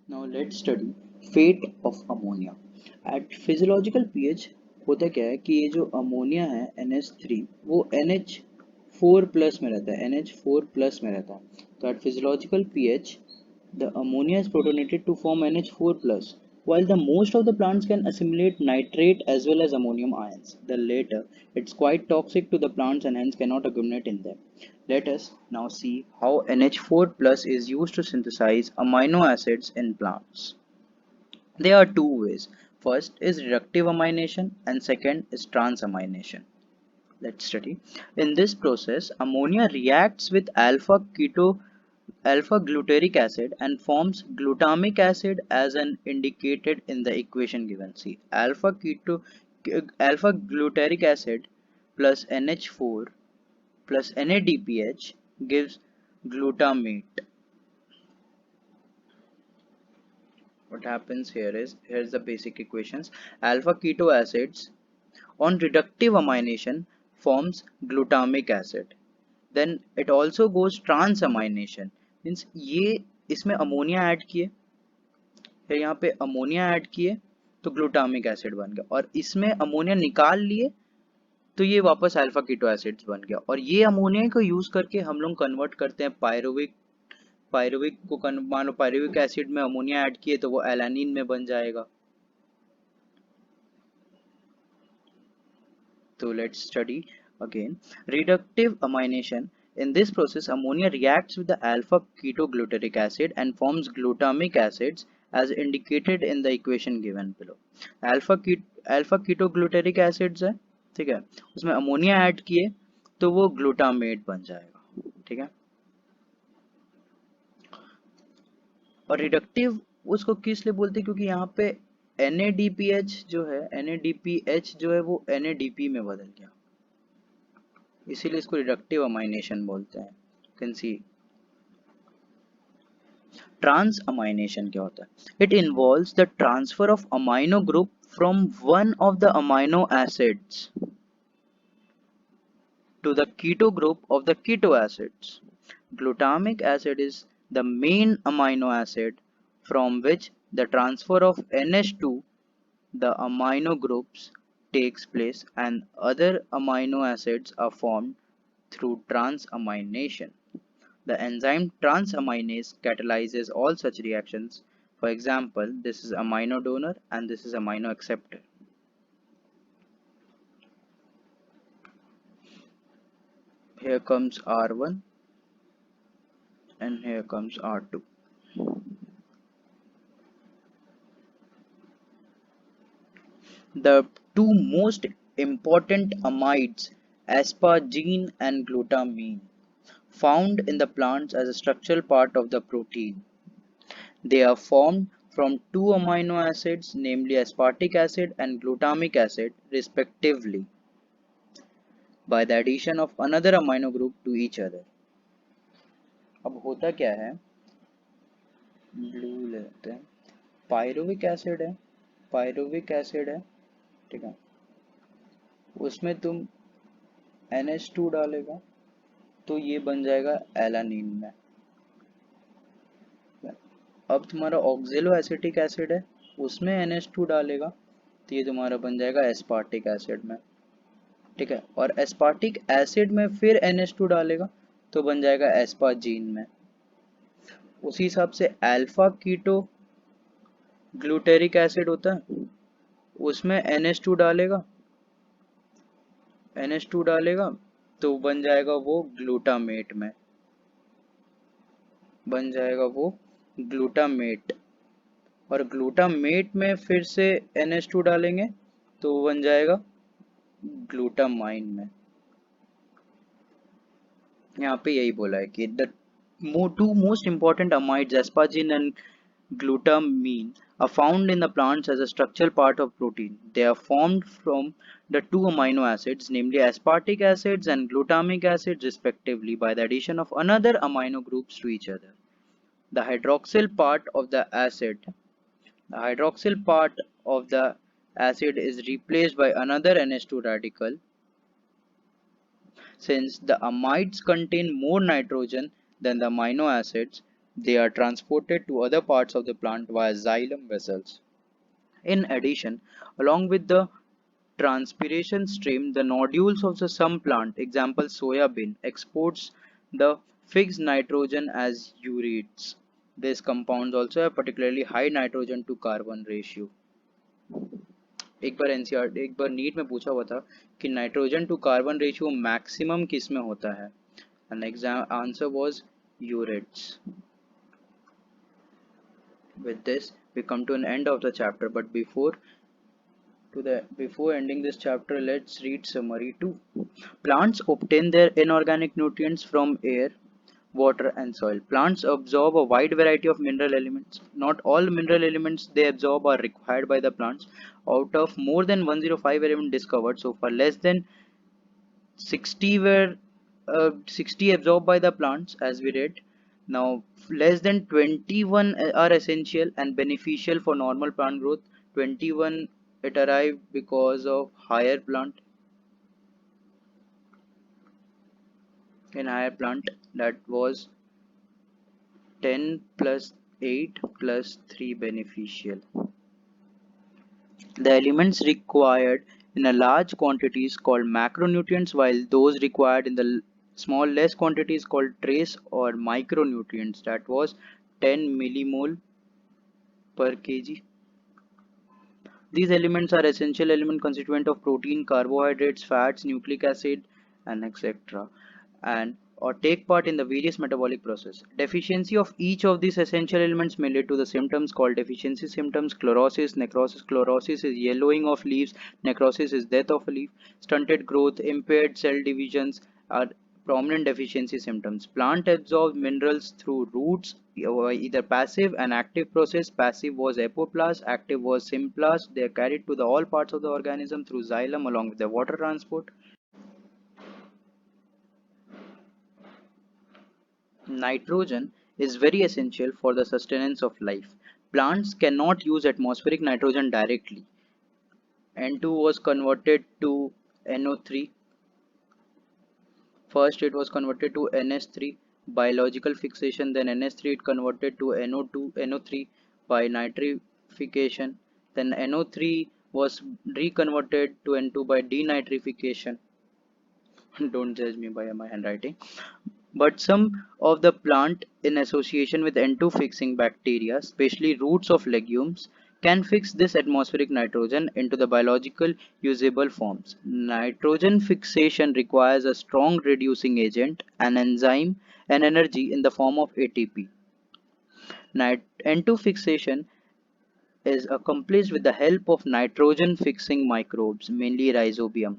Now let's study fate of ammonia. At physiological pH होता क्या है कि ये जो अमोनिया है NH3 वो NH4 प्लस में रहता है NH4 प्लस में रहता है तो at physiological pH the ammonia is protonated to form NH4 plus while the most of the plants can assimilate nitrate as well as ammonium ions. The latter it's quite toxic to the plants and hence cannot accumulate in them. Let us now see how NH4 plus is used to synthesize amino acids in plants. There are two ways. First is reductive amination and second is transamination. Let's study. In this process, ammonia reacts with alpha glutaric acid and forms glutamic acid as an indicated in the equation given. See, alpha glutaric acid plus NH4 plus NADPH gives glutamate. What happens here is, here's the basic equations. Alpha keto acids on reductive amination forms glutamic acid. Then it also goes transamination, means ये इसमें ammonia add किए, फिर यहाँ पे ammonia add किए तो glutamic acid बन गया, और इसमें अमोनिया निकाल लिए तो ये वापस अल्फा कीटो एसिड्स बन गया, और ये अमोनिया को यूज करके हम लोग कन्वर्ट करते हैं पायरुविक को मान लो पायरुविक एसिड में अमोनिया ऐड किए तो वो एलानिन में बन जाएगा. So let's study again. Reductive amination. In this process, ammonia reacts with the alpha ketoglutaric acid and forms glutamic acids as indicated in the equation given below. Alpha ketoglutaric acids है, ठीक है, उसमें ammonia add किए तो वो glutamate बन जाएगा, ठीक है. और रिडक्टिव उसको किस लिए बोलते हैं, क्योंकि यहाँ पे NADPH जो है NADPH जो है वो NADP में बदल गया, इसीलिए इसको रिडक्टिव अमाइनेशन बोलते हैं. Can see. ट्रांस अमाइनेशन क्या होता है? It involves the transfer of amino group from one of the amino acids to the keto group of the keto acids. Glutamic acid is the main amino acid from which the transfer of NH to the amino groups takes place, and other amino acids are formed through transamination. The enzyme transaminase catalyzes all such reactions. For example, this is amino donor and this is amino acceptor. Here comes R1 and here comes R2. The two most important amides, asparagine and glutamine, found in the plants as a structural part of the protein. They are formed from two amino acids, namely aspartic acid and glutamic acid, respectively, by the addition of another amino group to each other. अब होता क्या है, blue लेते हैं, pyruvic acid है, ठीक है, उसमें तुम NH2 डालेगा तो ये बन जाएगा एलानिन में. अब तुम्हारा ऑक्जेलो एसिटिक एसिड है, उसमें NH2 डालेगा तो ये तुम्हारा बन जाएगा एस्पार्टिक एसिड में, ठीक है, और एस्पार्टिक एसिड में फिर NH2 डालेगा तो बन जाएगा एस्पाजीन में. उसी हिसाब से अल्फा कीटो ग्लूटेरिक एसिड होता है, उसमें NH2 डालेगा तो बन जाएगा वो ग्लूटामेट में, बन जाएगा वो ग्लूटामेट, और ग्लूटामेट में फिर से NH2 डालेंगे तो बन जाएगा ग्लूटामाइन में. यहाँ पे यही बोला है कि the two most important amides, asparagine and glutamine, are found in the plants as a structural part of protein. They are formed from the two amino acids, namely aspartic acids and glutamic acids, respectively, by the addition of another amino groups to each other. The hydroxyl part of the acid is replaced by another NH2 radical. Since the amides contain more nitrogen than the amino acids, They are transported to other parts of the plant via xylem vessels. In addition, along with the transpiration stream, the nodules of the some plant, example soya bean, exports the fixed nitrogen as ureates. These compounds also have particularly high nitrogen to carbon ratio. एक बार NCERT एक बार NEET में पूछा हुआ था कि nitrogen to carbon ratio maximum किस में होता है and exam answer was urates. With this we come to an end of the chapter, but before ending this chapter, let's read summary 2. Plants obtain their inorganic nutrients from air, water and soil. Plants absorb a wide variety of mineral elements. Not all mineral elements they absorb are required by the plants. Out of more than 105 elements discovered so far, less than 60 were 60 absorbed by the plants, as we read. Now less than 21 are essential and beneficial for normal plant growth. 21 it arrived because of higher plant in higher plant, that was 10 plus 8 plus 3 beneficial. The elements required in a large quantities called macronutrients, while those required in the small less quantities called trace or micronutrients, that was 10 millimole per kg. These elements are essential element constituent of protein, carbohydrates, fats, nucleic acid and etc. and or take part in the various metabolic process. Deficiency of each of these essential elements may lead to the symptoms called deficiency symptoms: chlorosis, necrosis. Chlorosis is yellowing of leaves, necrosis is death of a leaf. Stunted growth, impaired cell divisions are prominent deficiency symptoms. Plant absorbs minerals through roots, either passive and active process. Passive was apoplast, active was symplast. They are carried to the all parts of the organism through xylem along with the water transport. Nitrogen is very essential for the sustenance of life. Plants cannot use atmospheric nitrogen directly. N2 was converted to NO3. First it was converted to NS3 biological fixation, then NS3 it converted to NO3 by nitrification, then NO3 was reconverted to N2 by denitrification. Don't judge me by my handwriting. But some of the plant in association with N2 fixing bacteria, especially roots of legumes, can fix this atmospheric nitrogen into the biological usable forms. Nitrogen fixation requires a strong reducing agent, an enzyme, and energy in the form of ATP. N2 fixation is accomplished with the help of nitrogen fixing microbes, mainly rhizobium.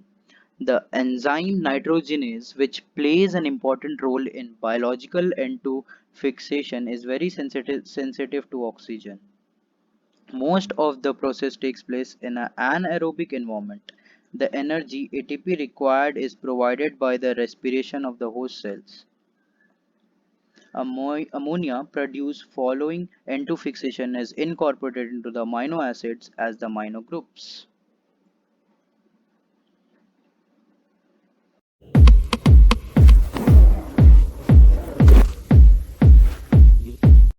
The enzyme nitrogenase, which plays an important role in biological N2 fixation, is very sensitive to oxygen. Most of the process takes place in an anaerobic environment. The energy ATP required is provided by the respiration of the host cells. Ammonia produced following N2 fixation is incorporated into the amino acids as the amino groups.